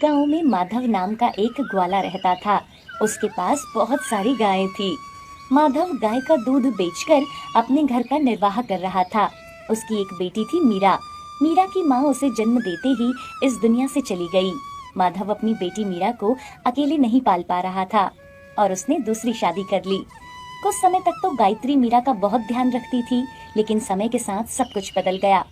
गांव में माधव नाम का एक ग्वाला रहता था। उसके पास बहुत सारी गायें थी। माधव गाय का दूध बेचकर अपने घर का निर्वाह कर रहा था। उसकी एक बेटी थी मीरा। मीरा की माँ उसे जन्म देते ही इस दुनिया से चली गई। माधव अपनी बेटी मीरा को अकेले नहीं पाल पा रहा था और उसने दूसरी शादी कर ली। कुछ समय तक तो गायत्री मीरा का बहुत ध्यान रखती थी, लेकिन समय के साथ सब कुछ बदल गया।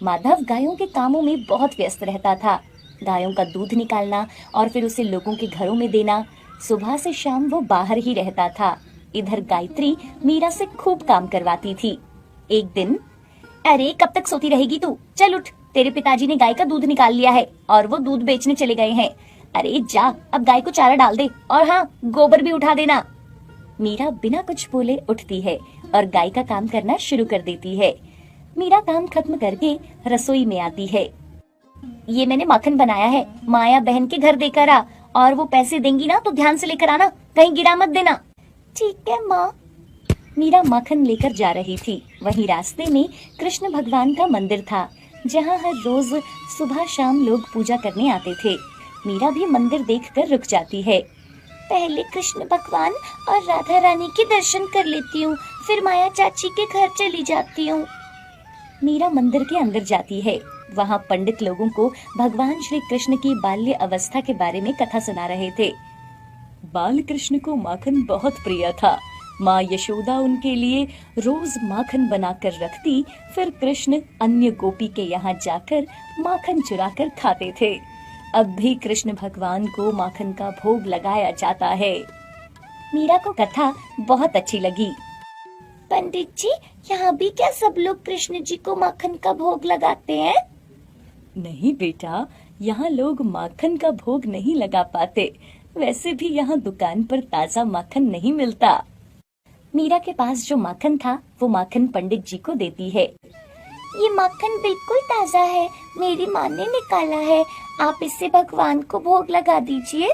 माधव गायों के कामों में बहुत व्यस्त रहता था। गायों का दूध निकालना और फिर उसे लोगों के घरों में देना। सुबह से शाम वो बाहर ही रहता था। इधर गायत्री मीरा से खूब काम करवाती थी। एक दिन, अरे कब तक सोती रहेगी तू? चल उठ, तेरे पिताजी ने गाय का दूध निकाल लिया है और वो दूध बेचने चले गए हैं। अरे जा, अब गाय को चारा डाल दे और हाँ, गोबर भी उठा देना। मीरा बिना कुछ बोले उठती है और गाय का काम करना शुरू कर देती है। मीरा काम खत्म करके रसोई में आती है। ये मैंने माखन बनाया है, माया बहन के घर देकर आ, और वो पैसे देंगी ना तो ध्यान से लेकर आना, कहीं गिरा मत देना। ठीक है माँ। मीरा माखन लेकर जा रही थी। वहीं रास्ते में कृष्ण भगवान का मंदिर था, जहाँ हर रोज सुबह शाम लोग पूजा करने आते थे। मीरा भी मंदिर देखकर रुक जाती है। पहले कृष्ण भगवान और राधा रानी के दर्शन कर लेती हूँ, फिर माया चाची के घर चली जाती हूँ। मीरा मंदिर के अंदर जाती है। वहाँ पंडित लोगों को भगवान श्री कृष्ण की बाल्य अवस्था के बारे में कथा सुना रहे थे। बाल कृष्ण को माखन बहुत प्रिय था। माँ यशोदा उनके लिए रोज माखन बनाकर रखती, फिर कृष्ण अन्य गोपी के यहाँ जाकर माखन चुराकर खाते थे। अब भी कृष्ण भगवान को माखन का भोग लगाया जाता है। मीरा को कथा बहुत अच्छी लगी। पंडित जी, यहाँ भी क्या सब लोग कृष्ण जी को माखन का भोग लगाते हैं? नहीं बेटा, यहाँ लोग माखन का भोग नहीं लगा पाते। वैसे भी यहाँ दुकान पर ताजा माखन नहीं मिलता। मीरा के पास जो माखन था वो माखन पंडित जी को देती है। ये माखन बिल्कुल ताजा है, मेरी माँ ने निकाला है, आप इससे भगवान को भोग लगा दीजिए।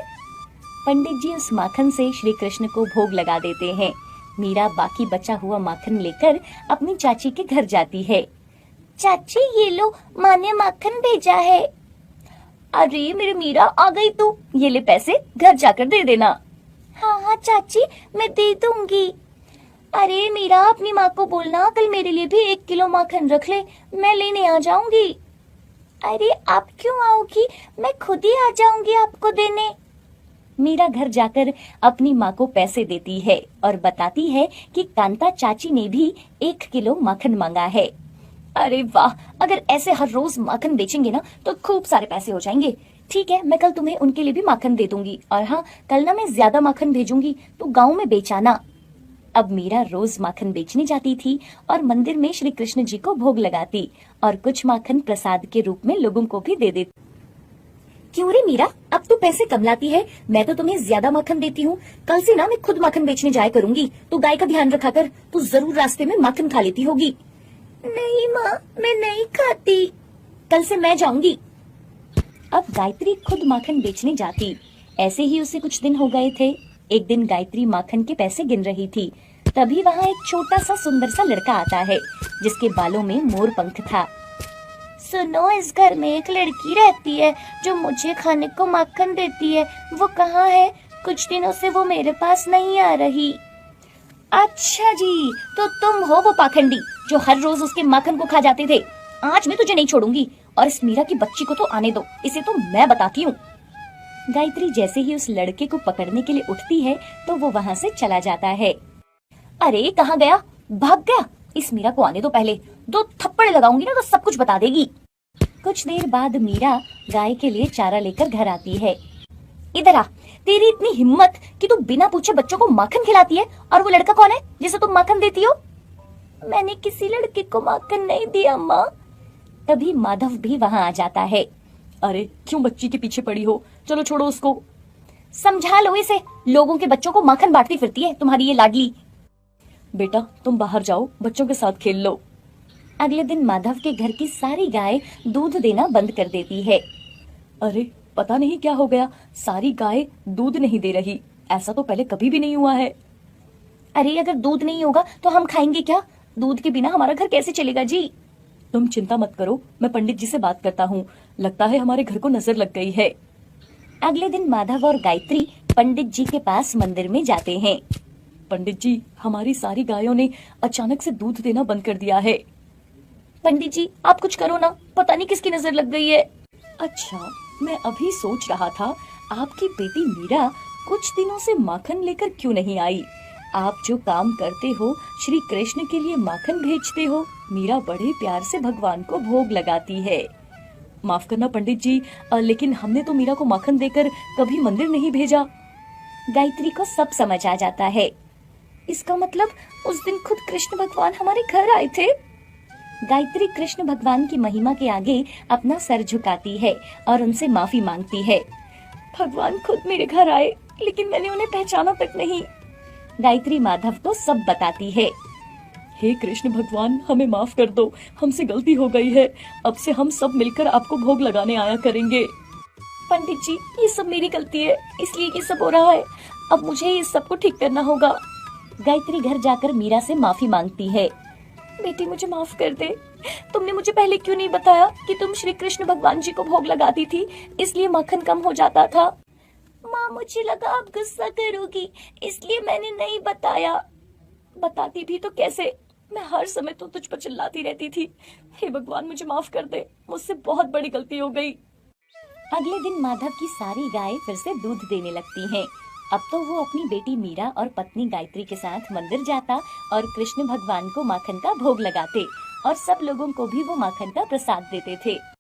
पंडित जी उस माखन से श्री कृष्ण को भोग लगा देते हैं। मीरा बाकी बचा हुआ माखन लेकर अपनी चाची के घर जाती है। चाची ये लो, माँ ने माखन भेजा है। अरे मेरी मीरा, आ गई तू, ये ले पैसे, घर जाकर दे देना। हाँ हाँ चाची, मैं दे दूंगी। अरे मीरा, अपनी माँ को बोलना कल मेरे लिए भी 1 किलो माखन रख ले, मैं लेने आ जाऊंगी। अरे आप क्यों आओगी, मैं खुद ही आ जाऊंगी आपको देने। मीरा घर जाकर अपनी माँ को पैसे देती है और बताती है कि कांता चाची ने भी 1 किलो माखन मांगा है। अरे वाह, अगर ऐसे हर रोज माखन बेचेंगे ना तो खूब सारे पैसे हो जाएंगे। ठीक है, मैं कल तुम्हें उनके लिए भी माखन दे दूंगी, और हाँ, कल ना मैं ज्यादा माखन भेजूंगी तो गाँव में बेचाना। अब मीरा रोज माखन बेचने जाती थी और मंदिर में श्री कृष्ण जी को भोग लगाती और कुछ माखन प्रसाद के रूप में लोगों को भी दे देती। क्यों रे मीरा, अब तू पैसे कम लाती है, मैं तो तुम्हें ज्यादा माखन देती हूँ। कल से ना मैं खुद माखन बेचने जाया करूंगी, तो गाय का ध्यान रखा कर, तू जरूर रास्ते में माखन खा लेती होगी। नहीं माँ, मैं नहीं खाती, कल से मैं जाऊंगी। अब गायत्री खुद माखन बेचने जाती। ऐसे ही उसे कुछ दिन हो गए थे। एक दिन गायत्री माखन के पैसे गिन रही थी, तभी वहाँ एक छोटा सा सुंदर सा लड़का आता है, जिसके बालों में मोर पंख था। सुनो, इस घर में एक लड़की रहती है जो मुझे खाने को माखन देती है, वो कहाँ है? कुछ दिनों से वो मेरे पास नहीं आ रही। अच्छा जी, तो तुम हो वो पाखंडी जो हर रोज उसके माखन को खा जाते थे। आज मैं तुझे नहीं छोड़ूंगी, और इस मीरा की बच्ची को तो आने दो, इसे तो मैं बताती हूँ। गायत्री जैसे ही उस लड़के को पकड़ने के लिए उठती है तो वो वहाँ से चला जाता है। अरे कहाँ गया? भाग गया? इस मीरा को आने दो पहले, 2 थप्पड़ लगाऊंगी ना तो सब कुछ बता देगी। कुछ देर बाद मीरा गाय के लिए चारा लेकर घर आती है। इधर आ, तेरी इतनी हिम्मत कि तू बिना पूछे बच्चों को माखन खिलाती है, और वो लड़का कौन है जिसे तुम माखन देती हो? मैंने किसी लड़के को माखन नहीं दिया माँ। तभी माधव भी वहाँ आ जाता है। अरे क्यों बच्ची के पीछे पड़ी हो, चलो छोड़ो उसको। समझा लो इसे, लोगों के बच्चों को माखन बांटती फिरती है तुम्हारी ये लाडली। बेटा तुम बाहर जाओ, बच्चों के साथ खेल लो। अगले दिन माधव के घर की सारी गाय दूध देना बंद कर देती है। अरे पता नहीं क्या हो गया, सारी गाय दूध नहीं दे रही, ऐसा तो पहले कभी भी नहीं हुआ है। अरे अगर दूध नहीं होगा तो हम खाएंगे क्या? दूध के बिना हमारा घर कैसे चलेगा जी? तुम चिंता मत करो, मैं पंडित जी से बात करता हूँ, लगता है हमारे घर को नजर लग गई है। अगले दिन माधव और गायत्री पंडित जी के पास मंदिर में जाते हैं। पंडित जी, हमारी सारी गायों ने अचानक से दूध देना बंद कर दिया है। पंडित जी, आप कुछ करो ना, पता नहीं किसकी नजर लग गई है। अच्छा, मैं अभी सोच रहा था आपकी बेटी मीरा कुछ दिनों से माखन लेकर क्यों नहीं आई। आप जो काम करते हो, श्री कृष्ण के लिए माखन भेजते हो, मीरा बड़े प्यार से भगवान को भोग लगाती है। माफ करना पंडित जी, लेकिन हमने तो मीरा को माखन देकर कभी मंदिर नहीं भेजा। गायत्री को सब समझ आ जाता है। इसका मतलब उस दिन खुद कृष्ण भगवान हमारे घर आए थे। गायत्री कृष्ण भगवान की महिमा के आगे अपना सर झुकाती है और उनसे माफी मांगती है। भगवान खुद मेरे घर आए, लेकिन मैंने उन्हें पहचाना तक नहीं। गायत्री माधव को सब बताती है। हे कृष्ण भगवान, हमें माफ कर दो, हमसे गलती हो गई है। अब से हम सब मिलकर आपको भोग लगाने आया करेंगे। पंडित जी, ये सब मेरी गलती है, इसलिए ये सब हो रहा है। अब मुझे इस सब को ठीक करना होगा। गायत्री घर जाकर मीरा से माफी मांगती है। बेटी, मुझे माफ कर दे। तुमने मुझे पहले क्यों नहीं बताया कि तुम श्री कृष्ण भगवान जी को भोग लगाती थी, इसलिए माखन कम हो जाता था। माँ, मुझे लगा आप गुस्सा करोगी, इसलिए मैंने नहीं बताया। बताती भी तो कैसे, मैं हर समय तो तुझ पर चिल्लाती रहती थी। हे भगवान, मुझे माफ कर दे, मुझसे बहुत बड़ी गलती हो गई। अगले दिन माधव की सारी गायें फिर से दूध देने लगती हैं। अब तो वो अपनी बेटी मीरा और पत्नी गायत्री के साथ मंदिर जाता और कृष्ण भगवान को माखन का भोग लगाते और सब लोगों को भी वो माखन का प्रसाद देते थे।